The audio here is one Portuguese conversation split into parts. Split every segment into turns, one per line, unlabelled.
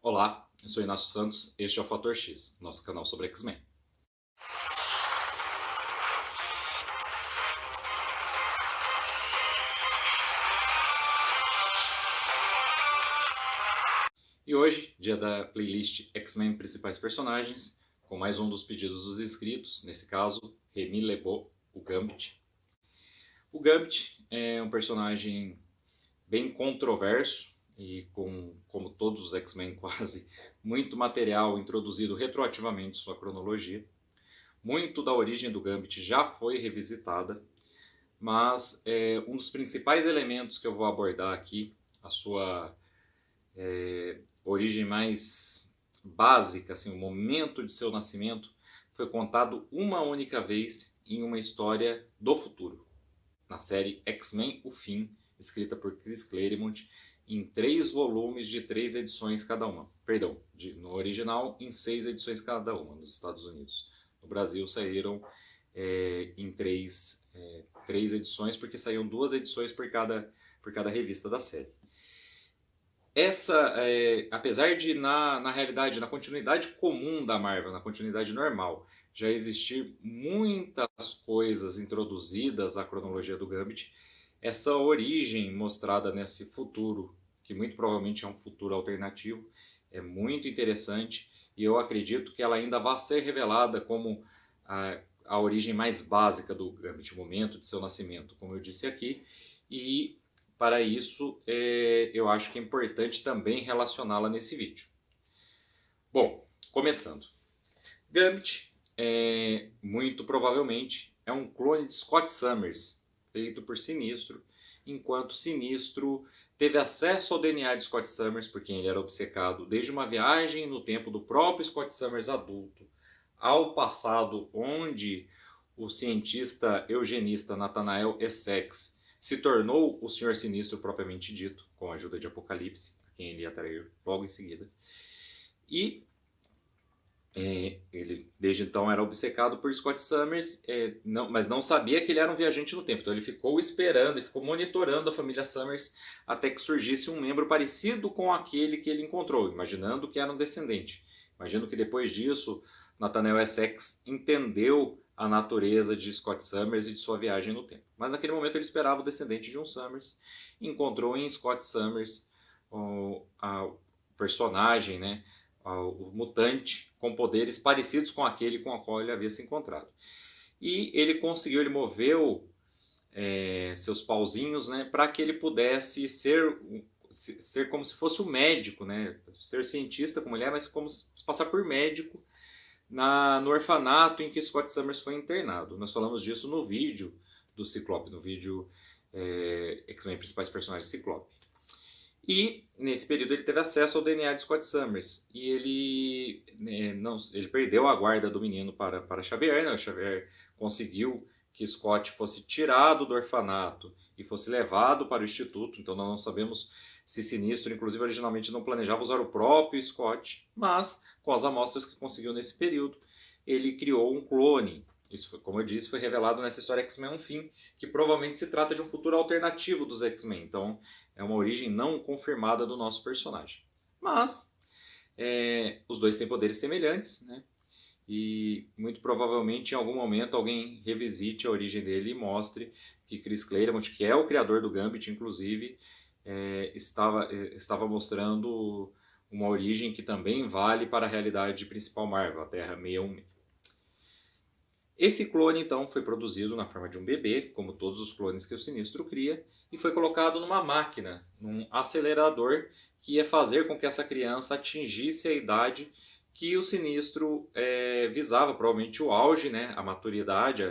Olá, eu sou Inácio Santos, este é o Fator X, nosso canal sobre X-Men. E hoje, dia da playlist X-Men Principais Personagens, com mais um dos pedidos dos inscritos, nesse caso, Remy Lebo, o Gambit. O Gambit é um personagem bem controverso e como todos os X-Men quase, muito material introduzido retroativamente em sua cronologia. Muito da origem do Gambit já foi revisitada, mas um dos principais elementos que eu vou abordar aqui, a sua origem mais básica, assim, o momento de seu nascimento, foi contado uma única vez em uma história do futuro, na série X-Men O Fim, escrita por Chris Claremont, em 3 volumes de 3 edições cada uma. Perdão, no original, em 6 edições cada uma, nos Estados Unidos. No Brasil saíram em 3 edições, porque saíam 2 edições por cada revista da série. Essa, apesar de na realidade, na continuidade comum da Marvel, na continuidade normal, já existir muitas coisas introduzidas à cronologia do Gambit, essa origem mostrada nesse futuro, que muito provavelmente é um futuro alternativo, é muito interessante e eu acredito que ela ainda vai ser revelada como a origem mais básica do Gambit, o momento de seu nascimento, como eu disse aqui, e para isso eu acho que é importante também relacioná-la nesse vídeo. Bom, começando. Gambit, muito provavelmente, é um clone de Scott Summers, feito por Sinistro, enquanto Sinistro teve acesso ao DNA de Scott Summers, por quem ele era obcecado, desde uma viagem no tempo do próprio Scott Summers adulto, ao passado onde o cientista eugenista Nathanael Essex se tornou o Senhor Sinistro propriamente dito, com a ajuda de Apocalipse, a quem ele ia atrair logo em seguida. E ele desde então era obcecado por Scott Summers, mas não sabia que ele era um viajante no tempo. Então ele ficou esperando e ficou monitorando a família Summers até que surgisse um membro parecido com aquele que ele encontrou, imaginando que era um descendente. Imagino que depois disso, Nathanael Essex entendeu a natureza de Scott Summers e de sua viagem no tempo. Mas naquele momento ele esperava o descendente de um Summers, encontrou em Scott Summers o personagem, né, o mutante com poderes parecidos com aquele com o qual ele havia se encontrado. E ele moveu seus pauzinhos, né, para que ele pudesse ser como se fosse um médico, né, ser cientista como ele é, mas como se passar por médico no orfanato em que Scott Summers foi internado. Nós falamos disso no vídeo do Ciclope, no vídeo X-Men Principais Personagens Ciclope. E nesse período ele teve acesso ao DNA de Scott Summers. E ele perdeu a guarda do menino para Xavier. Né? O Xavier conseguiu que Scott fosse tirado do orfanato e fosse levado para o instituto. Então nós não sabemos se Sinistro, inclusive originalmente não planejava usar o próprio Scott. Mas com as amostras que conseguiu nesse período, ele criou um clone. Isso, como eu disse, foi revelado nessa história X-Men Um Fim, que provavelmente se trata de um futuro alternativo dos X-Men. Então, é uma origem não confirmada do nosso personagem. Mas, os dois têm poderes semelhantes, né? E muito provavelmente em algum momento alguém revisite a origem dele e mostre que Chris Claremont, que é o criador do Gambit, inclusive, estava mostrando uma origem que também vale para a realidade principal Marvel, a Terra 616. Esse clone, então, foi produzido na forma de um bebê, como todos os clones que o Sinistro cria, e foi colocado numa máquina, num acelerador, que ia fazer com que essa criança atingisse a idade que o Sinistro visava, provavelmente o auge, né, a maturidade,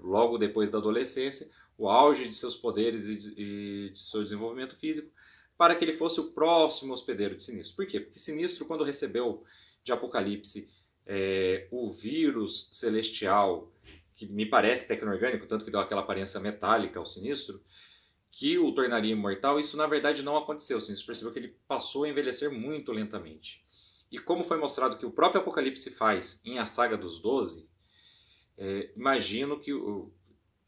logo depois da adolescência, o auge de seus poderes e de seu desenvolvimento físico, para que ele fosse o próximo hospedeiro de Sinistro. Por quê? Porque Sinistro, quando recebeu de Apocalipse o vírus celestial, que me parece tecno-orgânico, tanto que deu aquela aparência metálica ao Sinistro, que o tornaria imortal, isso na verdade não aconteceu. O Sinistro percebeu que ele passou a envelhecer muito lentamente. E como foi mostrado que o próprio Apocalipse faz em A Saga dos 12, imagino que o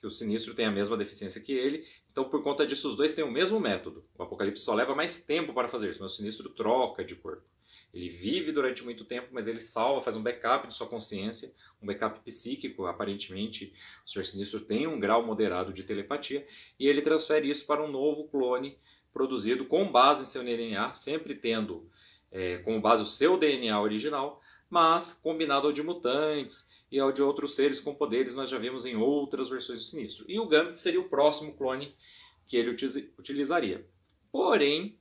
Sinistro tem a mesma deficiência que ele, então por conta disso os dois têm o mesmo método. O Apocalipse só leva mais tempo para fazer isso, mas o Sinistro troca de corpo. Ele vive durante muito tempo, mas ele salva, faz um backup de sua consciência, um backup psíquico. Aparentemente, o Senhor Sinistro tem um grau moderado de telepatia, e ele transfere isso para um novo clone produzido com base em seu DNA, sempre tendo como base o seu DNA original, mas combinado ao de mutantes e ao de outros seres com poderes, nós já vimos em outras versões do Sinistro. E o Gambit seria o próximo clone que ele utilizaria. Porém,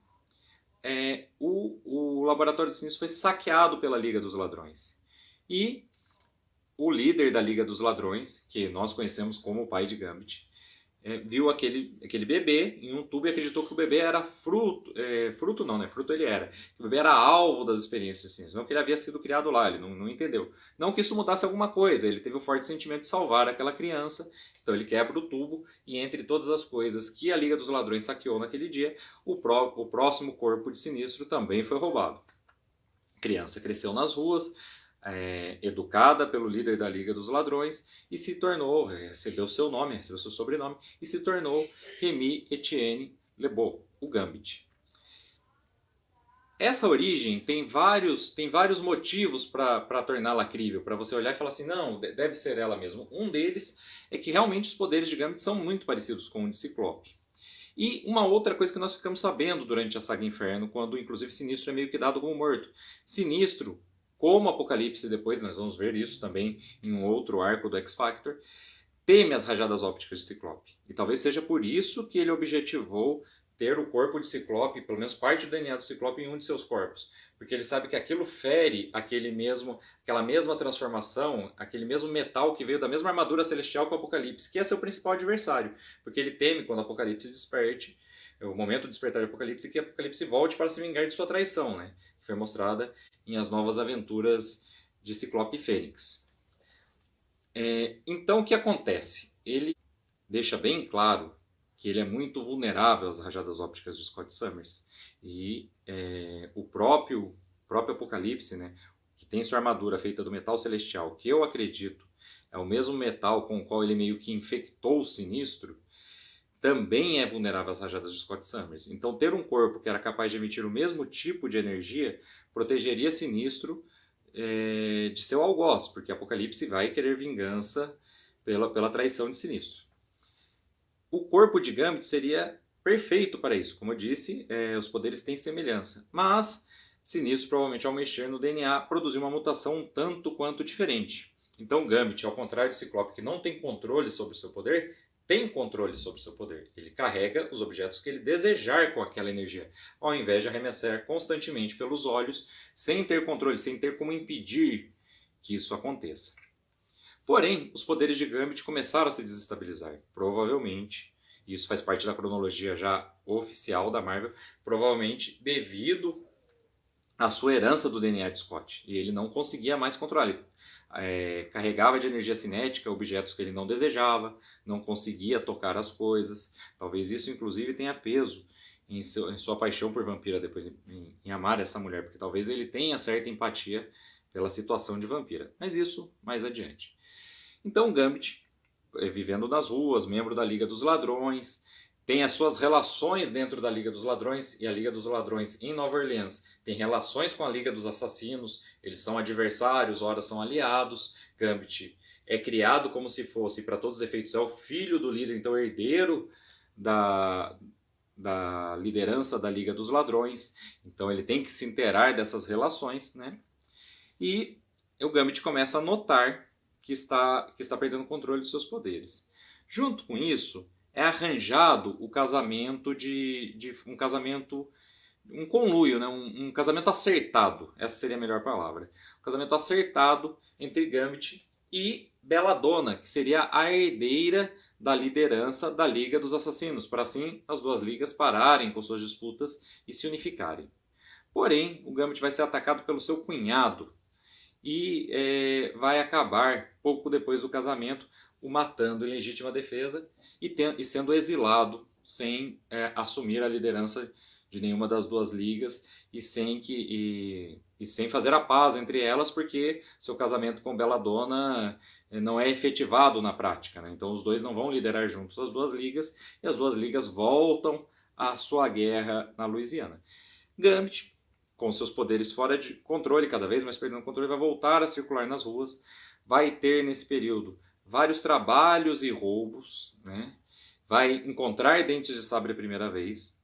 o Laboratório do Sinistro foi saqueado pela Liga dos Ladrões. E o líder da Liga dos Ladrões, que nós conhecemos como o pai de Gambit, viu aquele bebê em um tubo e acreditou que o bebê era fruto. Fruto não, né? Fruto ele era. Que o bebê era alvo das experiências assim, não que ele havia sido criado lá, ele não entendeu. Não que isso mudasse alguma coisa, ele teve o forte sentimento de salvar aquela criança, então ele quebra o tubo e entre todas as coisas que a Liga dos Ladrões saqueou naquele dia, o próximo corpo de Sinistro também foi roubado. A criança cresceu nas ruas, educada pelo líder da Liga dos Ladrões e se tornou, recebeu seu nome, recebeu seu sobrenome e se tornou Remy Etienne Lebeau, o Gambit. Essa origem tem vários motivos para torná-la crível, para você olhar e falar assim, não, deve ser ela mesmo. Um deles é que realmente os poderes de Gambit são muito parecidos com o de Ciclope. E uma outra coisa que nós ficamos sabendo durante a saga Inferno, quando inclusive Sinistro é meio que dado como morto. Sinistro, como Apocalipse, depois nós vamos ver isso também em um outro arco do X-Factor, teme as rajadas ópticas de Ciclope. E talvez seja por isso que ele objetivou ter o corpo de Ciclope, pelo menos parte do DNA do Ciclope, em um de seus corpos. Porque ele sabe que aquilo fere aquela mesma transformação, aquele mesmo metal que veio da mesma armadura celestial que o Apocalipse, que é seu principal adversário. Porque ele teme quando o Apocalipse desperte, o momento de despertar de Apocalipse, que Apocalipse volte para se vingar de sua traição, né? Que foi mostrada em As Novas Aventuras de Ciclope e Fênix. Então o que acontece? Ele deixa bem claro que ele é muito vulnerável às rajadas ópticas de Scott Summers. E o próprio Apocalipse, né, que tem sua armadura feita do metal celestial, que eu acredito é o mesmo metal com o qual ele meio que infectou o Sinistro, também é vulnerável às rajadas de Scott Summers. Então ter um corpo que era capaz de emitir o mesmo tipo de energia protegeria Sinistro de seu algoz, porque Apocalipse vai querer vingança pela traição de Sinistro. O corpo de Gambit seria perfeito para isso. Como eu disse, os poderes têm semelhança. Mas Sinistro, provavelmente ao mexer no DNA, produziu uma mutação um tanto quanto diferente. Então Gambit, ao contrário de Ciclope, que não tem controle sobre o seu poder, tem controle sobre o seu poder. Ele carrega os objetos que ele desejar com aquela energia, ao invés de arremessar constantemente pelos olhos, sem ter controle, sem ter como impedir que isso aconteça. Porém, os poderes de Gambit começaram a se desestabilizar. Provavelmente, e isso faz parte da cronologia já oficial da Marvel, provavelmente devido à sua herança do DNA de Scott. E ele não conseguia mais controlar. Ele carregava de energia cinética objetos que ele não desejava, não conseguia tocar as coisas. Talvez isso, inclusive, tenha peso em sua paixão por Vampira, depois em amar essa mulher, porque talvez ele tenha certa empatia pela situação de Vampira. Mas isso mais adiante. Então Gambit, vivendo nas ruas, membro da Liga dos Ladrões, tem as suas relações dentro da Liga dos Ladrões, e a Liga dos Ladrões em Nova Orleans tem relações com a Liga dos Assassinos, eles são adversários, ora são aliados. Gambit é criado como se fosse, para todos os efeitos, é o filho do líder, então herdeiro da liderança da Liga dos Ladrões, então ele tem que se inteirar dessas relações, né? E o Gambit começa a notar que está perdendo o controle dos seus poderes. Junto com isso, é arranjado o casamento um conluio, né? Um casamento acertado, essa seria a melhor palavra. Um casamento acertado entre Gambit e Belladonna, que seria a herdeira da liderança da Liga dos Assassinos, para assim as duas ligas pararem com suas disputas e se unificarem. Porém, o Gambit vai ser atacado pelo seu cunhado, e vai acabar, pouco depois do casamento, o matando em legítima defesa e sendo exilado sem assumir a liderança de nenhuma das duas ligas e sem fazer a paz entre elas, porque seu casamento com Belladonna não é efetivado na prática, né? Então os dois não vão liderar juntos as duas ligas e as duas ligas voltam à sua guerra na Louisiana. Gambit, com seus poderes fora de controle, cada vez mais perdendo controle, vai voltar a circular nas ruas, vai ter nesse período vários trabalhos e roubos, né? Vai encontrar dentes de sabre a primeira vez,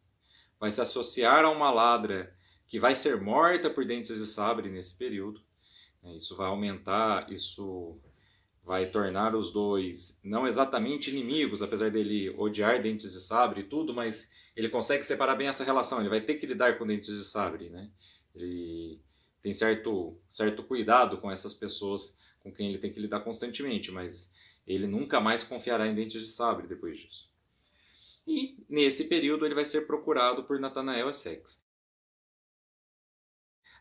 vai se associar a uma ladra que vai ser morta por dentes de sabre nesse período. Isso vai aumentar, isso vai tornar os dois não exatamente inimigos, apesar dele odiar dentes de sabre e tudo, mas ele consegue separar bem essa relação. Ele vai ter que lidar com dentes de sabre, né? Ele tem certo cuidado com essas pessoas com quem ele tem que lidar constantemente, mas ele nunca mais confiará em dentes de sabre depois disso. E nesse período ele vai ser procurado por Nathanael Essex.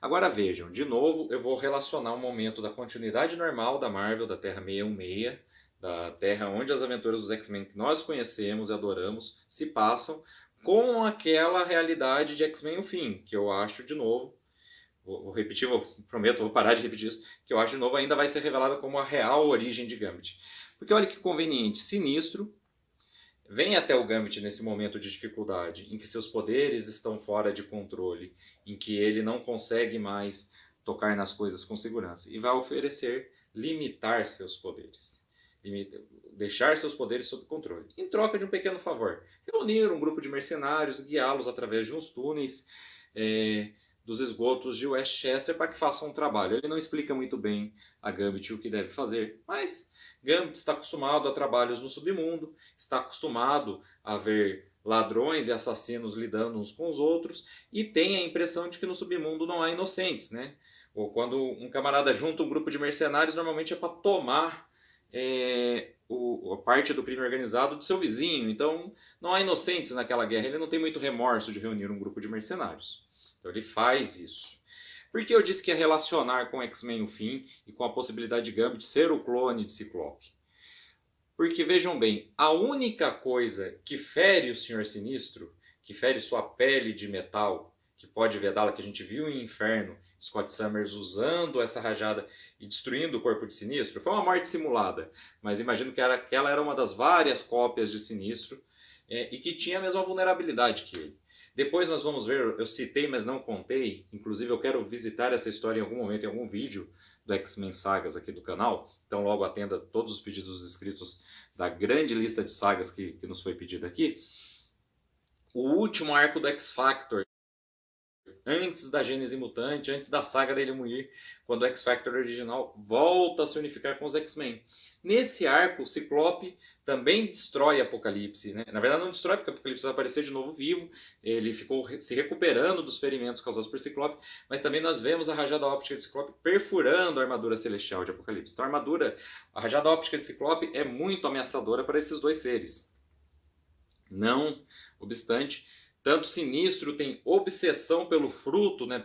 Agora vejam, de novo eu vou relacionar o momento da continuidade normal da Marvel, da Terra 616, da Terra onde as aventuras dos X-Men que nós conhecemos e adoramos se passam, com aquela realidade de X-Men o Fim, que eu acho de novo, vou repetir, prometo, vou parar de repetir isso, que eu acho de novo ainda vai ser revelada como a real origem de Gambit. Porque olha que conveniente, Sinistro vem até o Gambit nesse momento de dificuldade, em que seus poderes estão fora de controle, em que ele não consegue mais tocar nas coisas com segurança, e vai oferecer limitar seus poderes, deixar seus poderes sob controle, em troca de um pequeno favor, reunir um grupo de mercenários, guiá-los através de uns túneis dos esgotos de Westchester para que façam um trabalho. Ele não explica muito bem a Gambit o que deve fazer, mas Gambit está acostumado a trabalhos no submundo, está acostumado a ver ladrões e assassinos lidando uns com os outros e tem a impressão de que no submundo não há inocentes, né? Ou quando um camarada junta um grupo de mercenários, normalmente é para tomar a parte do crime organizado do seu vizinho. Então não há inocentes naquela guerra. Ele não tem muito remorso de reunir um grupo de mercenários. Então ele faz isso. Por que eu disse que ia relacionar com X-Men o Fim e com a possibilidade de Gambit ser o clone de Ciclope? Porque vejam bem, a única coisa que fere o Senhor Sinistro, que fere sua pele de metal, que pode vedá-la, que a gente viu em Inferno, Scott Summers usando essa rajada e destruindo o corpo de Sinistro, foi uma morte simulada, mas imagino que aquela era uma das várias cópias de Sinistro e que tinha a mesma vulnerabilidade que ele. Depois nós vamos ver, eu citei, mas não contei, inclusive eu quero visitar essa história em algum momento, em algum vídeo do X-Men Sagas aqui do canal, então logo atenda todos os pedidos inscritos da grande lista de sagas que nos foi pedida aqui. O último arco do X-Factor, antes da Gênese Mutante, antes da saga dele morrer, quando o X-Factor original volta a se unificar com os X-Men. Nesse arco, o Ciclope também destrói Apocalipse, né? Na verdade não destrói, porque Apocalipse vai aparecer de novo vivo, ele ficou se recuperando dos ferimentos causados por Ciclope, mas também nós vemos a rajada óptica de Ciclope perfurando a armadura celestial de Apocalipse. Então a rajada óptica de Ciclope é muito ameaçadora para esses dois seres. Não obstante, tanto Sinistro tem obsessão pelo fruto, né,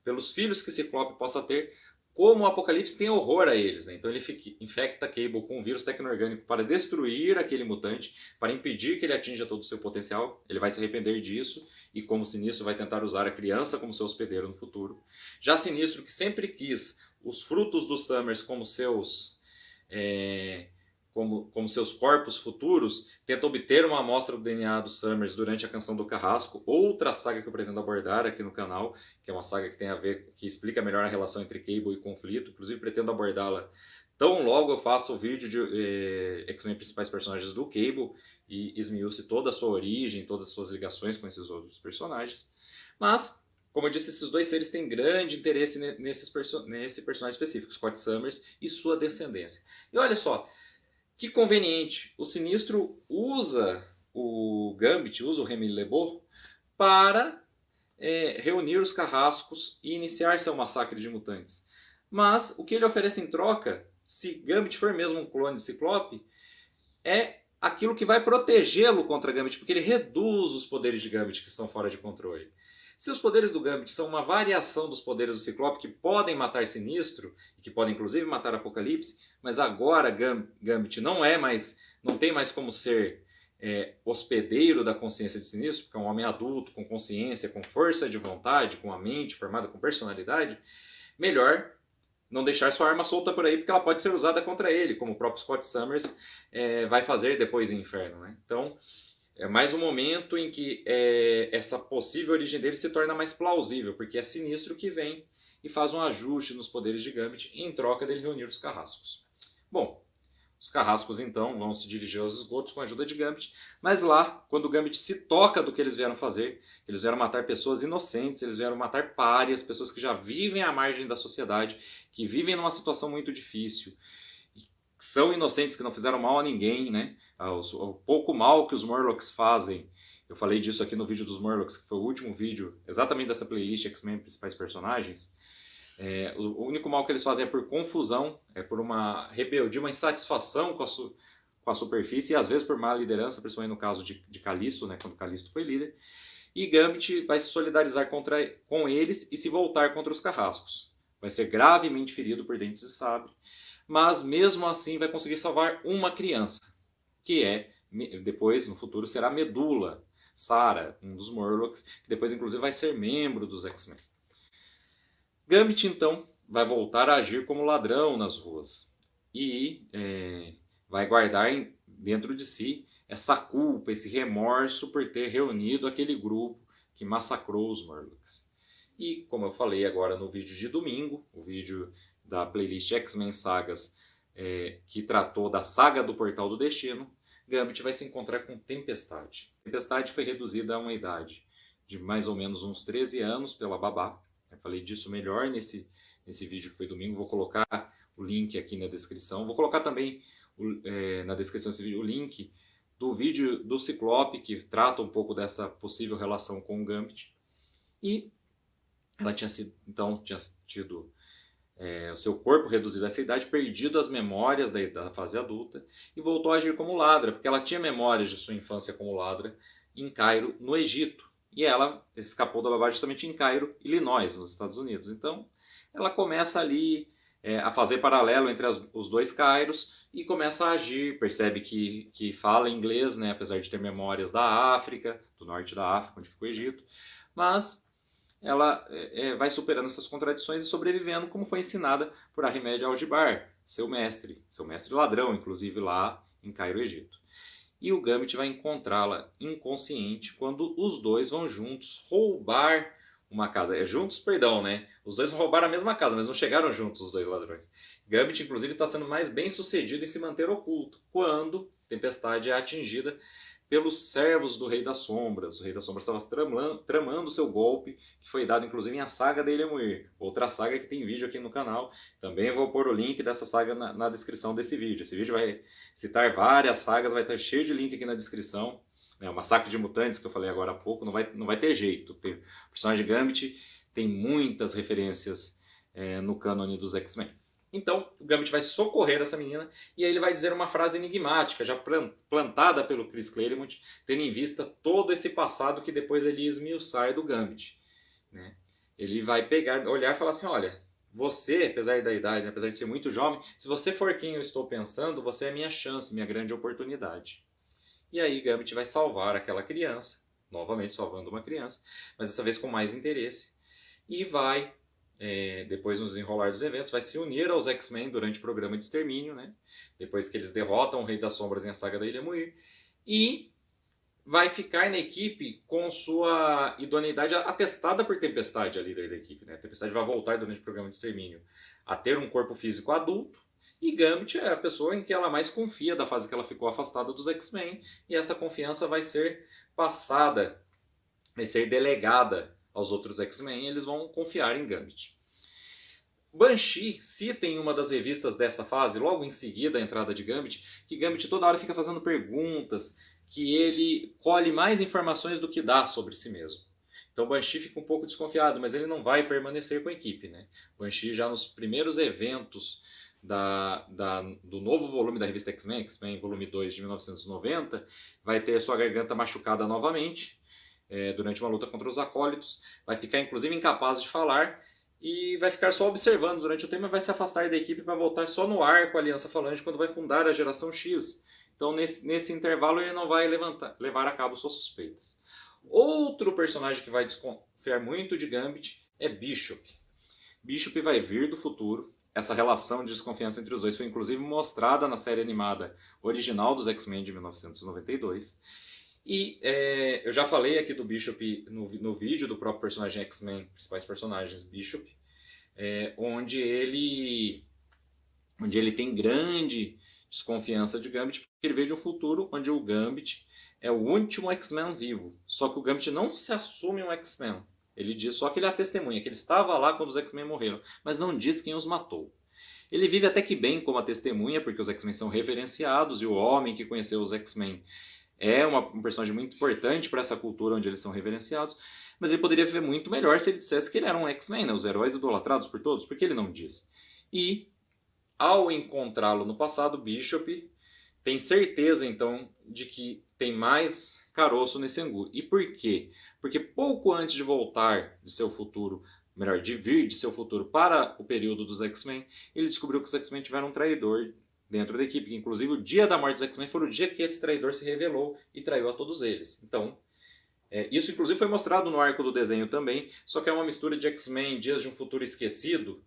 pelos filhos que Ciclope possa ter, como o Apocalipse tem horror a eles. Né? Então ele infecta Cable com um vírus tecno-orgânico para destruir aquele mutante, para impedir que ele atinja todo o seu potencial. Ele vai se arrepender disso e, como Sinistro, vai tentar usar a criança como seu hospedeiro no futuro. Já Sinistro, que sempre quis os frutos dos Summers como seus... Como seus corpos futuros, tenta obter uma amostra do DNA dos Summers durante a Canção do Carrasco, outra saga que eu pretendo abordar aqui no canal, que é uma saga que tem a ver, que explica melhor a relação entre Cable e conflito, inclusive pretendo abordá-la tão logo eu faço o vídeo de X-Men principais personagens do Cable e esmiúce toda a sua origem, todas as suas ligações com esses outros personagens. Mas, como eu disse, esses dois seres têm grande interesse nesse personagem específico, Scott Summers e sua descendência. E olha só, que conveniente, o Sinistro usa o Gambit, usa o Remy LeBeau para reunir os carrascos e iniciar seu massacre de mutantes. Mas o que ele oferece em troca, se Gambit for mesmo um clone de Ciclope, é aquilo que vai protegê-lo contra Gambit, porque ele reduz os poderes de Gambit que estão fora de controle. Se os poderes do Gambit são uma variação dos poderes do Ciclope que podem matar Sinistro, e que podem inclusive matar Apocalipse, mas agora Gambit não tem mais como ser hospedeiro da consciência de Sinistro, porque é um homem adulto, com consciência, com força de vontade, com a mente formada com personalidade, melhor não deixar sua arma solta por aí, porque ela pode ser usada contra ele, como o próprio Scott Summers vai fazer depois em Inferno. Né? Então, é mais um momento em que essa possível origem dele se torna mais plausível, porque é Sinistro que vem e faz um ajuste nos poderes de Gambit em troca dele reunir os carrascos. Bom, os carrascos então vão se dirigir aos esgotos com a ajuda de Gambit, mas lá, quando o Gambit se toca do que eles vieram fazer, eles vieram matar pessoas inocentes, eles vieram matar párias, pessoas que já vivem à margem da sociedade, que vivem numa situação muito difícil, são inocentes, que não fizeram mal a ninguém, né? O pouco mal que os Murlocs fazem, eu falei disso aqui no vídeo dos Murlocs, que foi o último vídeo exatamente dessa playlist X-Men Principais Personagens. O único mal que eles fazem é por confusão, é por uma rebeldia, uma insatisfação com a superfície, e às vezes por má liderança, principalmente no caso de Callisto, né, quando Callisto foi líder. E Gambit vai se solidarizar com eles e se voltar contra os carrascos. Vai ser gravemente ferido por Dentes de Sabre, mas mesmo assim vai conseguir salvar uma criança, que depois, no futuro, será Medula, Sarah, um dos Murlocs, que depois inclusive vai ser membro dos X-Men. Gambit, então, vai voltar a agir como ladrão nas ruas e vai guardar dentro de si essa culpa, esse remorso por ter reunido aquele grupo que massacrou os Murlocs. E, como eu falei agora no vídeo de domingo, o vídeo da playlist X-Men Sagas, que tratou da saga do Portal do Destino, Gambit vai se encontrar com Tempestade. Tempestade foi reduzida a uma idade de mais ou menos uns 13 anos pela babá. Eu falei disso melhor nesse vídeo que foi domingo. Vou colocar o link aqui na descrição. Vou colocar também na descrição desse vídeo o link do vídeo do Ciclope, que trata um pouco dessa possível relação com o Gambit. E ela tinha tido o seu corpo reduzido a essa idade, perdido as memórias da fase adulta e voltou a agir como ladra, porque ela tinha memórias de sua infância como ladra em Cairo, no Egito. E ela escapou da babá justamente em Cairo, Illinois, nos Estados Unidos. Então, ela começa ali a fazer paralelo entre os dois Cairos e começa a agir. Percebe que fala inglês, né, apesar de ter memórias da África, do norte da África, onde ficou o Egito. Mas ela vai superando essas contradições e sobrevivendo como foi ensinada por Ahmed Algibar, seu mestre ladrão, inclusive lá em Cairo, Egito. E o Gambit vai encontrá-la inconsciente quando os dois vão juntos roubar uma casa. Juntos, perdão, né? Os dois vão roubar a mesma casa, mas não chegaram juntos os dois ladrões. Gambit, inclusive, está sendo mais bem sucedido em se manter oculto, quando Tempestade é atingida pelos servos do Rei das Sombras. O Rei das Sombras estava tramando seu golpe, que foi dado inclusive em a saga da Ilha-Muir, outra saga que tem vídeo aqui no canal. Também vou pôr o link dessa saga na descrição desse vídeo. Esse vídeo vai citar várias sagas, vai estar cheio de link aqui na descrição. O Massacre de Mutantes, que eu falei agora há pouco, não vai ter jeito. O personagem Gambit tem muitas referências no cânone dos X-Men. Então, o Gambit vai socorrer essa menina e aí ele vai dizer uma frase enigmática, já plantada pelo Chris Claremont, tendo em vista todo esse passado que depois ele ia esmiuçar do Gambit. Né? Ele vai olhar e falar assim, olha, você, apesar da idade, né, apesar de ser muito jovem, se você for quem eu estou pensando, você é minha chance, minha grande oportunidade. E aí Gambit vai salvar aquela criança, novamente salvando uma criança, mas dessa vez com mais interesse, e vai... depois no desenrolar dos eventos, vai se unir aos X-Men durante o programa de extermínio, né? Depois que eles derrotam o Rei das Sombras em a saga da Ilha-Muir, e vai ficar na equipe com sua idoneidade atestada por Tempestade, a líder da equipe. Né? A Tempestade vai voltar durante o programa de extermínio a ter um corpo físico adulto, e Gambit é a pessoa em que ela mais confia da fase que ela ficou afastada dos X-Men, e essa confiança vai ser passada, vai ser delegada aos outros X-Men, e eles vão confiar em Gambit. Banshee cita em uma das revistas dessa fase, logo em seguida a entrada de Gambit, que Gambit toda hora fica fazendo perguntas, que ele colhe mais informações do que dá sobre si mesmo. Então Banshee fica um pouco desconfiado, mas ele não vai permanecer com a equipe. Né? Banshee já nos primeiros eventos do novo volume da revista X-Men, X-Men volume 2 de 1990, vai ter sua garganta machucada novamente, durante uma luta contra os acólitos, vai ficar inclusive incapaz de falar e vai ficar só observando durante o tempo e vai se afastar da equipe para voltar só no arco Aliança Falange quando vai fundar a Geração X. Então nesse intervalo ele não vai levar a cabo suas suspeitas. Outro personagem que vai desconfiar muito de Gambit é Bishop. Bishop vai vir do futuro. Essa relação de desconfiança entre os dois foi inclusive mostrada na série animada original dos X-Men de 1992. E eu já falei aqui do Bishop no vídeo do próprio personagem X-Men, principais personagens Bishop, onde ele tem grande desconfiança de Gambit, porque ele veio de um futuro onde o Gambit é o último X-Men vivo. Só que o Gambit não se assume um X-Men. Ele diz só que ele é a testemunha, que ele estava lá quando os X-Men morreram, mas não diz quem os matou. Ele vive até que bem como a testemunha, porque os X-Men são referenciados e o homem que conheceu os X-Men é um personagem muito importante para essa cultura onde eles são reverenciados, mas ele poderia viver muito melhor se ele dissesse que ele era um X-Men, né? Os heróis idolatrados por todos, porque ele não diz. E, ao encontrá-lo no passado, Bishop tem certeza, então, de que tem mais caroço nesse angu. E por quê? Porque pouco antes de voltar de seu futuro, melhor, de vir de seu futuro para o período dos X-Men, ele descobriu que os X-Men tiveram um traidor dentro da equipe, que inclusive o dia da morte dos X-Men foi o dia que esse traidor se revelou e traiu a todos eles. Então, isso inclusive foi mostrado no arco do desenho também, só que é uma mistura de X-Men, Dias de um Futuro Esquecido,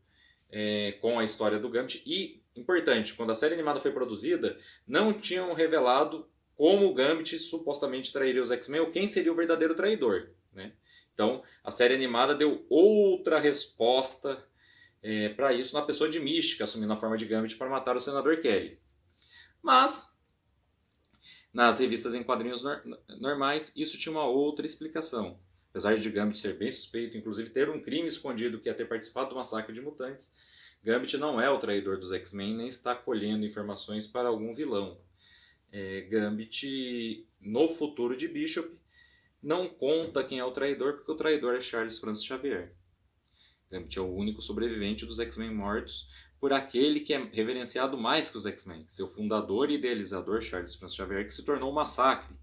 com a história do Gambit. E, importante, quando a série animada foi produzida, não tinham revelado como o Gambit supostamente trairia os X-Men ou quem seria o verdadeiro traidor, né? Então, a série animada deu outra resposta para isso na pessoa de Mística, assumindo a forma de Gambit para matar o Senador Kelly. Mas, nas revistas em quadrinhos normais, isso tinha uma outra explicação. Apesar de Gambit ser bem suspeito, inclusive ter um crime escondido que ia ter participado do massacre de mutantes, Gambit não é o traidor dos X-Men nem está colhendo informações para algum vilão. Gambit, no futuro de Bishop, não conta quem é o traidor, porque o traidor é Charles Francis Xavier. Gambit é o único sobrevivente dos X-Men mortos por aquele que é reverenciado mais que os X-Men, seu fundador e idealizador, Charles Francis Xavier, que se tornou um massacre.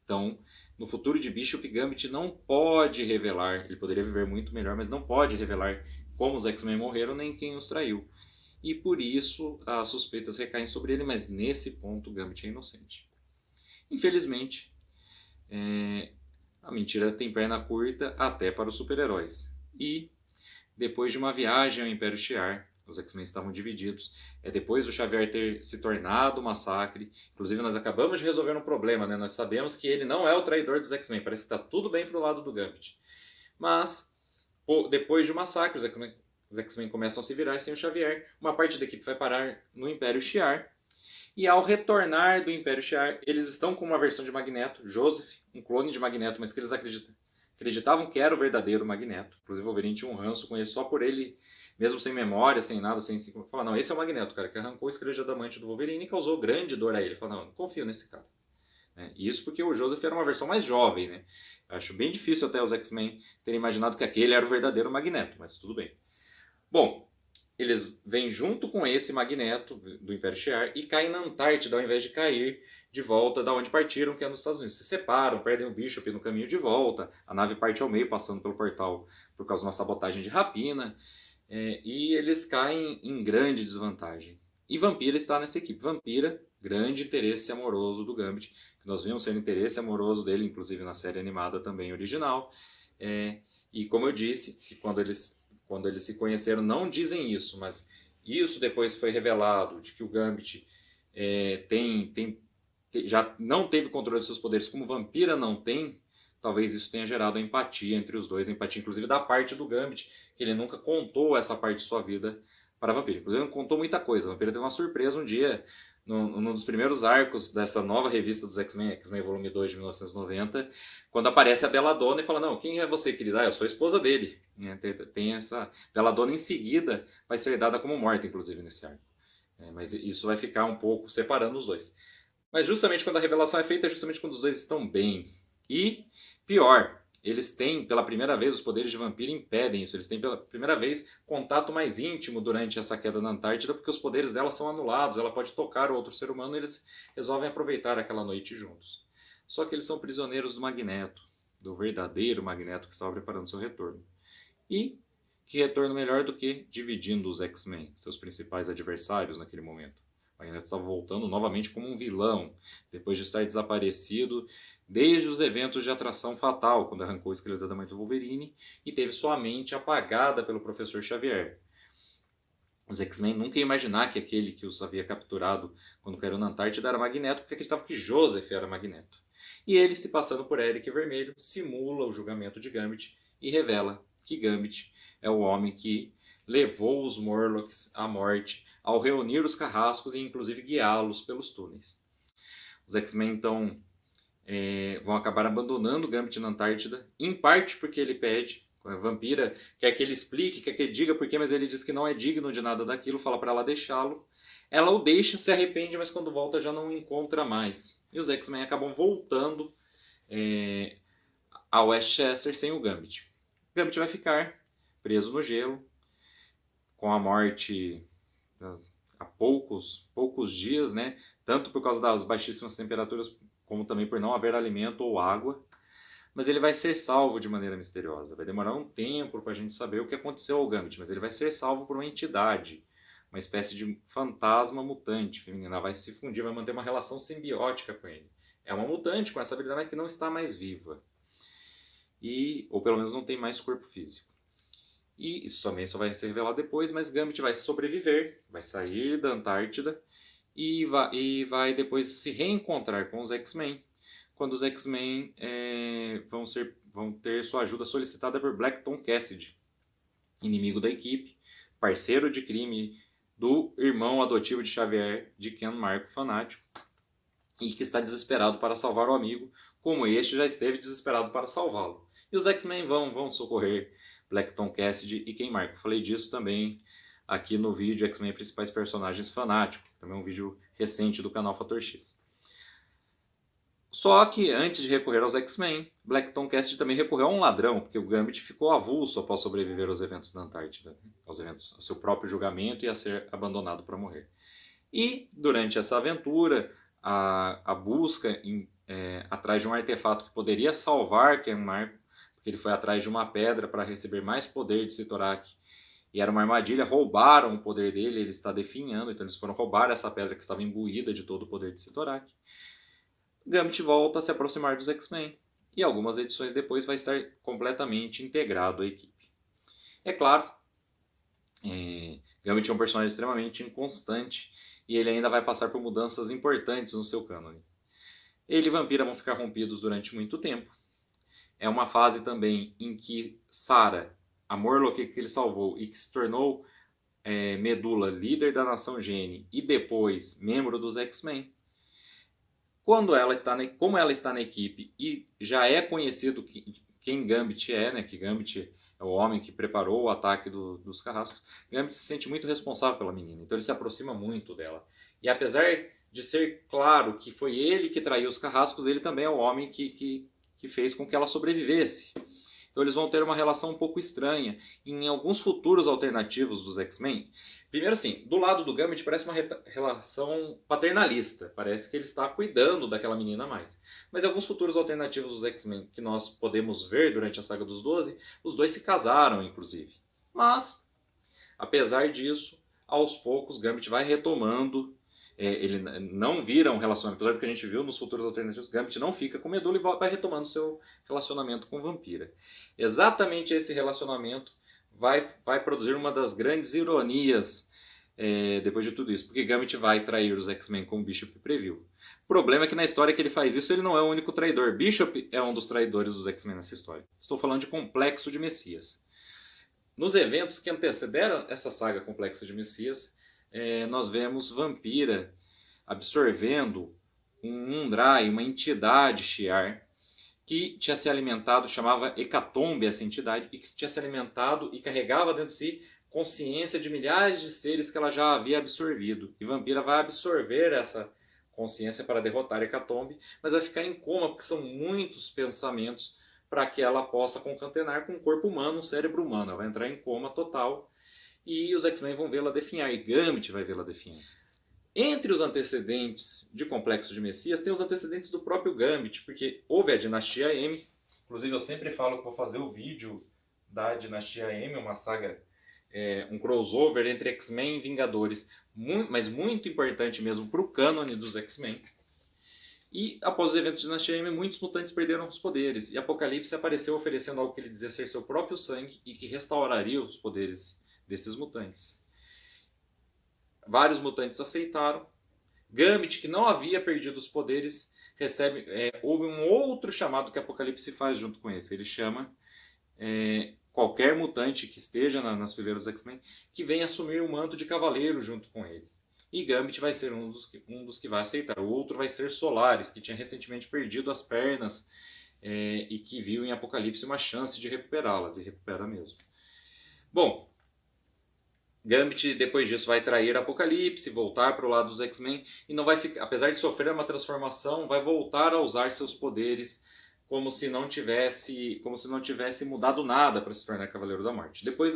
Então, no futuro de Bishop, Gambit não pode revelar, ele poderia viver muito melhor, mas não pode revelar como os X-Men morreram nem quem os traiu. E por isso as suspeitas recaem sobre ele, mas nesse ponto Gambit é inocente. Infelizmente, a mentira tem perna curta até para os super-heróis. E depois de uma viagem ao Império Shi'ar, os X-Men estavam divididos. Depois do Xavier ter se tornado um massacre. Inclusive, nós acabamos de resolver um problema, né? Nós sabemos que ele não é o traidor dos X-Men. Parece que está tudo bem pro lado do Gambit. Mas, depois de um massacre, os X-Men começam a se virar sem o Xavier. Uma parte da equipe vai parar no Império Shi'ar. E ao retornar do Império Shi'ar, eles estão com uma versão de Magneto, Joseph, um clone de Magneto, mas que eles acreditavam que era o verdadeiro Magneto. Inclusive o Wolverine tinha um ranço com ele só por ele, mesmo sem memória, sem nada, sem falar, não, esse é o Magneto, cara, que arrancou o esqueleto de adamante do Wolverine e causou grande dor a ele. Ele falou, não confio nesse cara. Isso porque o Joseph era uma versão mais jovem, né? Acho bem difícil até os X-Men terem imaginado que aquele era o verdadeiro Magneto, mas tudo bem. Bom, eles vêm junto com esse Magneto do Império Shi'ar e caem na Antártida ao invés de cair de volta da onde partiram, que é nos Estados Unidos. Se separam, perdem o Bishop no caminho de volta, a nave parte ao meio, passando pelo portal por causa de uma sabotagem de rapina, e eles caem em grande desvantagem. E Vampira está nessa equipe. Vampira, grande interesse amoroso do Gambit, que nós vimos ser o interesse amoroso dele, inclusive na série animada também original. E como eu disse, que quando eles se conheceram, não dizem isso, mas isso depois foi revelado, de que o Gambit já não teve controle de seus poderes como Vampira não tem. Talvez isso tenha gerado a empatia entre os dois, a empatia inclusive da parte do Gambit, que ele nunca contou essa parte de sua vida para a Vampira. Inclusive não contou muita coisa. A Vampira teve uma surpresa um dia, num dos primeiros arcos dessa nova revista dos X-Men, X-Men Volume 2 de 1990, quando aparece a Belladonna e fala, não, quem é você, querida? Eu sou a esposa dele. Tem essa... Belladonna em seguida vai ser dada como morta, inclusive, nesse arco. Mas isso vai ficar um pouco separando os dois. Mas justamente quando a revelação é feita, é justamente quando os dois estão bem. E, pior, eles têm, pela primeira vez, os poderes de Vampira impedem isso. Eles têm, pela primeira vez, contato mais íntimo durante essa queda na Antártida, porque os poderes dela são anulados. Ela pode tocar outro ser humano e eles resolvem aproveitar aquela noite juntos. Só que eles são prisioneiros do Magneto, do verdadeiro Magneto que estava preparando seu retorno. E que retorno melhor do que dividindo os X-Men, seus principais adversários naquele momento. O Magneto estava voltando novamente como um vilão, depois de estar desaparecido desde os eventos de Atração Fatal, quando arrancou o esqueleto da adamante do Wolverine e teve sua mente apagada pelo Professor Xavier. Os X-Men nunca iam imaginar que aquele que os havia capturado quando caiu na Antártida era Magneto, porque acreditavam que Joseph era Magneto. E ele, se passando por Eric Vermelho, simula o julgamento de Gambit e revela que Gambit é o homem que levou os Morlocks à morte ao reunir os carrascos e inclusive guiá-los pelos túneis. Os X-Men então vão acabar abandonando Gambit na Antártida, em parte porque ele pede, a Vampira quer que ele explique, quer que ele diga porquê, mas ele diz que não é digno de nada daquilo, fala para ela deixá-lo. Ela o deixa, se arrepende, mas quando volta já não o encontra mais. E os X-Men acabam voltando a Westchester sem o Gambit. O Gambit vai ficar preso no gelo, com a morte há poucos dias, né? Tanto por causa das baixíssimas temperaturas, como também por não haver alimento ou água. Mas ele vai ser salvo de maneira misteriosa. Vai demorar um tempo para a gente saber o que aconteceu ao Gambit, mas ele vai ser salvo por uma entidade, uma espécie de fantasma mutante feminina. Ela vai se fundir, vai manter uma relação simbiótica com ele. É uma mutante com essa habilidade que não está mais viva. Ou pelo menos não tem mais corpo físico. E isso também só vai ser revelado depois, mas Gambit vai sobreviver, vai sair da Antártida e vai depois se reencontrar com os X-Men, quando os X-Men vão ter sua ajuda solicitada por Black Tom Cassidy, inimigo da equipe, parceiro de crime do irmão adotivo de Xavier, de Ken Marco Fanático, e que está desesperado para salvar o amigo, como este já esteve desesperado para salvá-lo. E os X-Men vão socorrer Black Tom Cassidy e Ken Marco. Falei disso também aqui no vídeo X-Men Principais Personagens Fanático, também um vídeo recente do canal Fator X. Só que antes de recorrer aos X-Men, Black Tom Cassidy também recorreu a um ladrão, porque o Gambit ficou avulso após sobreviver aos eventos da Antártida, ao seu próprio julgamento e a ser abandonado para morrer. E durante essa aventura, a busca atrás de um artefato que poderia salvar Ken Marco, porque ele foi atrás de uma pedra para receber mais poder de Sitorak, e era uma armadilha, roubaram o poder dele, ele está definhando, então eles foram roubar essa pedra que estava imbuída de todo o poder de Sitorak. Gambit volta a se aproximar dos X-Men, e algumas edições depois vai estar completamente integrado à equipe. É claro, Gambit é um personagem extremamente inconstante, e ele ainda vai passar por mudanças importantes no seu cânone. Ele e Vampira vão ficar rompidos durante muito tempo. É uma fase também em que Sarah, a Morlock que ele salvou e que se tornou Medula, líder da nação Gene e depois membro dos X-Men, como ela está na equipe e já é conhecido quem Gambit é, né, que Gambit é o homem que preparou o ataque dos carrascos, Gambit se sente muito responsável pela menina, então ele se aproxima muito dela. E apesar de ser claro que foi ele que traiu os carrascos, ele também é o homem que fez com que ela sobrevivesse. Então eles vão ter uma relação um pouco estranha. Em alguns futuros alternativos dos X-Men, primeiro assim, do lado do Gambit parece uma relação paternalista. Parece que ele está cuidando daquela menina mais. Mas em alguns futuros alternativos dos X-Men que nós podemos ver durante a saga dos 12, os dois se casaram, inclusive. Mas, apesar disso, aos poucos Gambit vai retomando. Ele não vira um relacionamento, apesar do que a gente viu nos futuros alternativos, Gambit não fica com Medula e vai retomando seu relacionamento com Vampira. Exatamente esse relacionamento vai produzir uma das grandes ironias depois de tudo isso, porque Gambit vai trair os X-Men como Bishop previu. O problema é que na história que ele faz isso, ele não é o único traidor. Bishop é um dos traidores dos X-Men nessa história. Estou falando de Complexo de Messias. Nos eventos que antecederam essa saga Complexo de Messias, nós vemos Vampira absorvendo um Undrai, uma entidade Shi'ar, que tinha se alimentado, chamava Hecatombe essa entidade, e que tinha se alimentado e carregava dentro de si consciência de milhares de seres que ela já havia absorvido. E Vampira vai absorver essa consciência para derrotar Hecatombe, mas vai ficar em coma, porque são muitos pensamentos para que ela possa concatenar com um corpo humano, um cérebro humano. Ela vai entrar em coma total. E os X-Men vão vê-la definhar, e Gambit vai vê-la definhar. Entre os antecedentes de Complexo de Messias, tem os antecedentes do próprio Gambit, porque houve a Dinastia M. Inclusive eu sempre falo que vou fazer o vídeo da Dinastia M, uma saga, um crossover entre X-Men e Vingadores, mas muito importante mesmo para o cânone dos X-Men. E após os eventos de Dinastia M, muitos mutantes perderam os poderes, e Apocalipse apareceu oferecendo algo que ele dizia ser seu próprio sangue e que restauraria os poderes desses mutantes. Vários mutantes aceitaram. Gambit, que não havia perdido os poderes, houve um outro chamado que Apocalipse faz junto com esse. Ele chama qualquer mutante que esteja nas fileiras dos X-Men que venha assumir o manto de cavaleiro junto com ele. E Gambit vai ser um dos que vai aceitar. O outro vai ser Solaris, que tinha recentemente perdido as pernas e que viu em Apocalipse uma chance de recuperá-las, e recupera mesmo. Bom, Gambit depois disso vai trair Apocalipse, voltar para o lado dos X-Men e não vai ficar, apesar de sofrer uma transformação, vai voltar a usar seus poderes como se não tivesse mudado nada para se tornar Cavaleiro da Morte. Depois,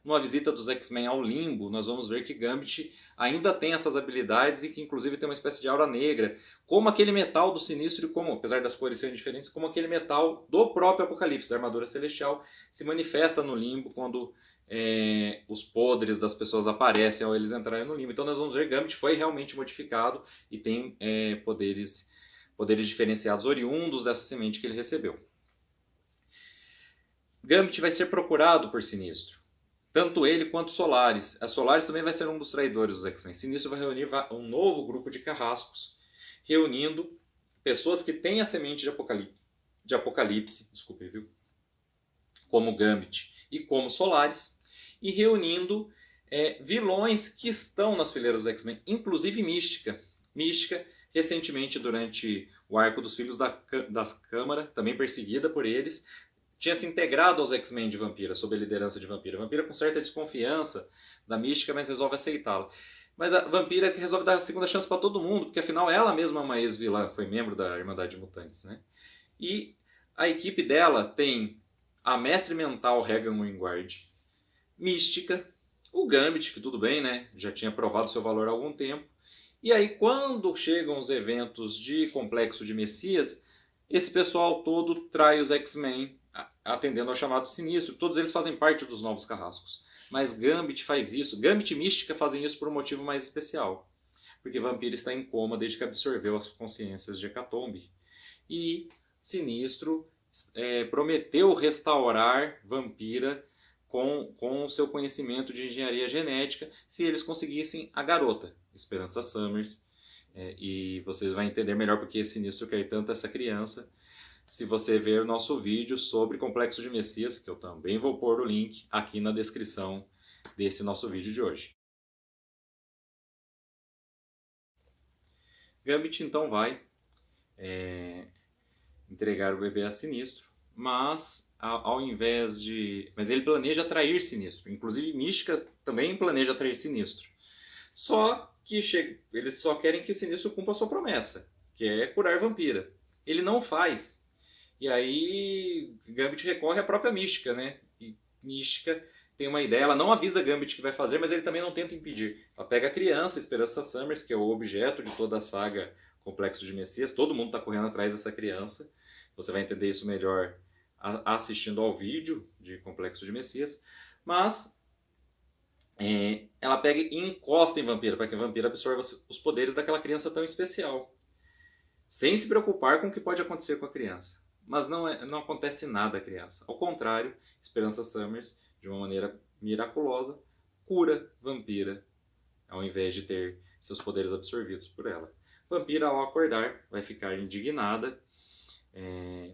numa visita dos X-Men ao Limbo, nós vamos ver que Gambit ainda tem essas habilidades e que inclusive tem uma espécie de aura negra, como aquele metal do Sinistro e como, apesar das cores serem diferentes, como aquele metal do próprio Apocalipse, da armadura celestial, se manifesta no Limbo quando os podres das pessoas aparecem ao eles entrarem no Limbo. Então nós vamos ver que Gambit foi realmente modificado e tem poderes diferenciados oriundos dessa semente que ele recebeu. Gambit vai ser procurado por Sinistro. Tanto ele quanto Solaris. A Solaris também vai ser um dos traidores dos X-Men. Sinistro vai reunir um novo grupo de carrascos, reunindo pessoas que têm a semente de Apocalipse, desculpe, viu? Como Gambit e como Solaris, e reunindo vilões que estão nas fileiras dos X-Men, inclusive Mística. Mística, recentemente, durante o arco dos Filhos da Câmara, também perseguida por eles, tinha se integrado aos X-Men de Vampira, sob a liderança de Vampira. Vampira com certa desconfiança da Mística, mas resolve aceitá-la. Mas a Vampira que resolve dar a segunda chance para todo mundo, porque afinal ela mesma é uma ex-vilã, foi membro da Irmandade de Mutantes, né? E a equipe dela tem a Mestre Mental Regan Wingard, Mística, o Gambit, que tudo bem, né? Já tinha provado seu valor há algum tempo. E aí, quando chegam os eventos de Complexo de Messias, esse pessoal todo trai os X-Men, atendendo ao chamado Sinistro. Todos eles fazem parte dos Novos Carrascos. Mas Gambit faz isso. Gambit e Mística fazem isso por um motivo mais especial. Porque Vampira está em coma desde que absorveu as consciências de Hecatombe. E Sinistro prometeu restaurar Vampira com o seu conhecimento de engenharia genética se eles conseguissem a garota, Esperança Summers. E vocês vão entender melhor porque Sinistro quer tanto essa criança se você ver o nosso vídeo sobre Complexo de Messias, que eu também vou pôr o link aqui na descrição desse nosso vídeo de hoje. Gambit então vai entregar o bebê a Sinistro, mas ao invés de... Mas ele planeja atrair Sinistro. Inclusive Mística também planeja atrair Sinistro. Só que eles só querem que Sinistro cumpra a sua promessa, que é curar Vampira. Ele não faz. E aí Gambit recorre à própria Mística, né? E Mística tem uma ideia, ela não avisa Gambit que vai fazer, mas ele também não tenta impedir. Ela pega a criança, Esperança Summers, que é o objeto de toda a saga Complexo de Messias. Todo mundo está correndo atrás dessa criança. Você vai entender isso melhor assistindo ao vídeo de Complexo de Messias. Mas ela pega e encosta em Vampira, para que a Vampira absorva os poderes daquela criança tão especial. Sem se preocupar com o que pode acontecer com a criança. Mas não acontece nada à criança. Ao contrário, Esperança Summers, de uma maneira miraculosa, cura Vampira, ao invés de ter seus poderes absorvidos por ela. Vampira, ao acordar, vai ficar indignada,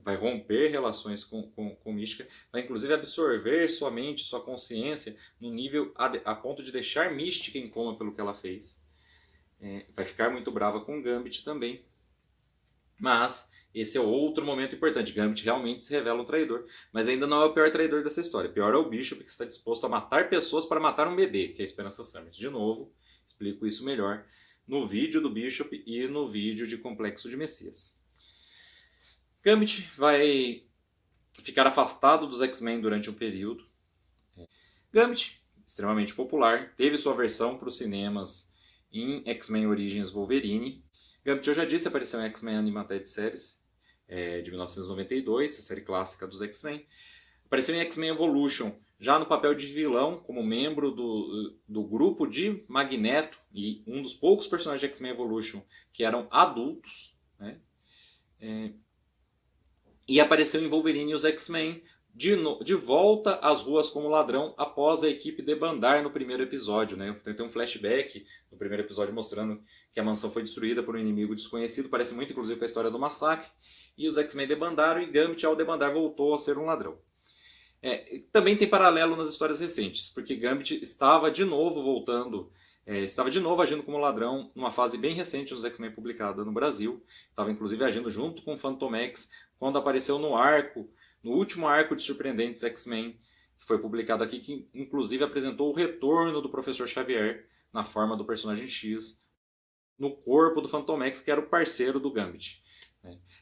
vai romper relações com Mística, vai inclusive absorver sua mente, sua consciência, no nível a ponto de deixar Mística em coma pelo que ela fez. Vai ficar muito brava com Gambit também. Mas esse é outro momento importante. Gambit realmente se revela um traidor, mas ainda não é o pior traidor dessa história. O pior é o Bishop, que está disposto a matar pessoas para matar um bebê, que é a Esperança Summers. De novo, explico isso melhor no vídeo do Bishop e no vídeo de Complexo de Messias. Gambit vai ficar afastado dos X-Men durante um período. Gambit, extremamente popular, teve sua versão para os cinemas em X-Men Origins Wolverine. Gambit, eu já disse, apareceu em X-Men Animated Series de 1992, a série clássica dos X-Men. Apareceu em X-Men Evolution, já no papel de vilão, como membro do grupo de Magneto e um dos poucos personagens de X-Men Evolution que eram adultos, né? E apareceu em Wolverine e os X-Men de volta às ruas como ladrão após a equipe debandar no primeiro episódio, né? Tem um flashback no primeiro episódio mostrando que a mansão foi destruída por um inimigo desconhecido, parece muito inclusive com a história do massacre, e os X-Men debandaram e Gambit ao debandar voltou a ser um ladrão. Também tem paralelo nas histórias recentes, porque Gambit estava de novo voltando, estava de novo agindo como ladrão numa fase bem recente dos X-Men publicada no Brasil, estava inclusive agindo junto com o Phantom X quando apareceu no último arco de Surpreendentes X-Men, que foi publicado aqui, que inclusive apresentou o retorno do Professor Xavier na forma do personagem X, no corpo do Phantom X, que era o parceiro do Gambit.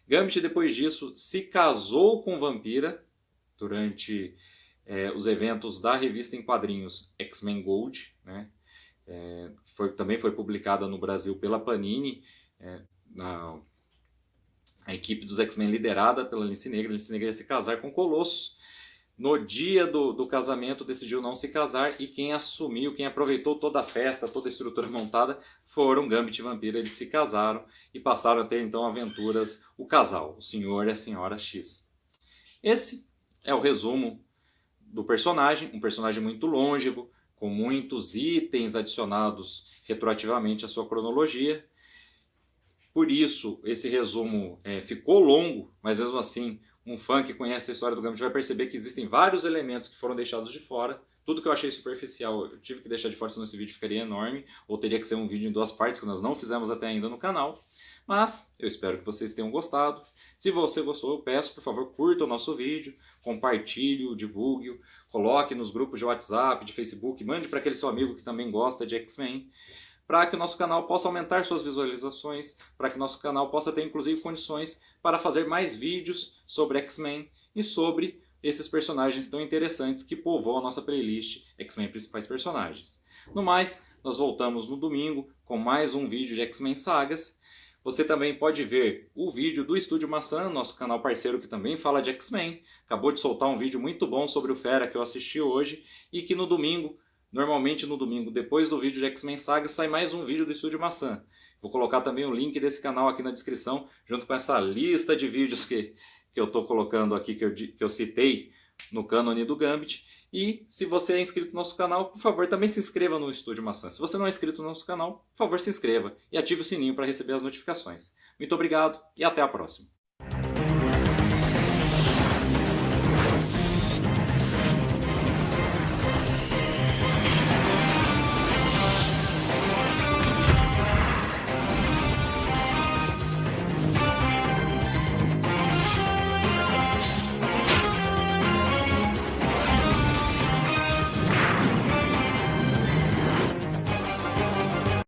Gambit, depois disso, se casou com Vampira durante os eventos da revista em quadrinhos X-Men Gold, né? Também foi publicada no Brasil pela Panini, a equipe dos X-Men liderada pela Lince Negra. A Lince Negra ia se casar com o Colosso. No dia do casamento decidiu não se casar, e quem assumiu, quem aproveitou toda a festa, toda a estrutura montada, foram Gambit e Vampira. Eles se casaram e passaram a ter então aventuras, o casal, o Senhor e a Senhora X. Esse é o resumo do personagem, um personagem muito longevo, com muitos itens adicionados retroativamente à sua cronologia. Por isso, esse resumo ficou longo, mas mesmo assim, um fã que conhece a história do Gambit vai perceber que existem vários elementos que foram deixados de fora. Tudo que eu achei superficial eu tive que deixar de fora, senão esse vídeo ficaria enorme, ou teria que ser um vídeo em 2 partes, que nós não fizemos até ainda no canal. Mas eu espero que vocês tenham gostado. Se você gostou, eu peço, por favor, curta o nosso vídeo, compartilhe, divulgue, coloque nos grupos de WhatsApp, de Facebook, mande para aquele seu amigo que também gosta de X-Men, para que o nosso canal possa aumentar suas visualizações, para que o nosso canal possa ter inclusive condições para fazer mais vídeos sobre X-Men e sobre esses personagens tão interessantes que povoam a nossa playlist X-Men Principais Personagens. No mais, nós voltamos no domingo com mais um vídeo de X-Men Sagas. Você também pode ver o vídeo do Estúdio Maçã, nosso canal parceiro que também fala de X-Men. Acabou de soltar um vídeo muito bom sobre o Fera que eu assisti hoje, e que no domingo, normalmente no domingo, depois do vídeo de X-Men Saga, sai mais um vídeo do Estúdio Maçã. Vou colocar também o link desse canal aqui na descrição, junto com essa lista de vídeos que eu estou colocando aqui, que eu citei no cânone do Gambit. E se você é inscrito no nosso canal, por favor, também se inscreva no Estúdio Maçã. Se você não é inscrito no nosso canal, por favor, se inscreva e ative o sininho para receber as notificações. Muito obrigado e até a próxima.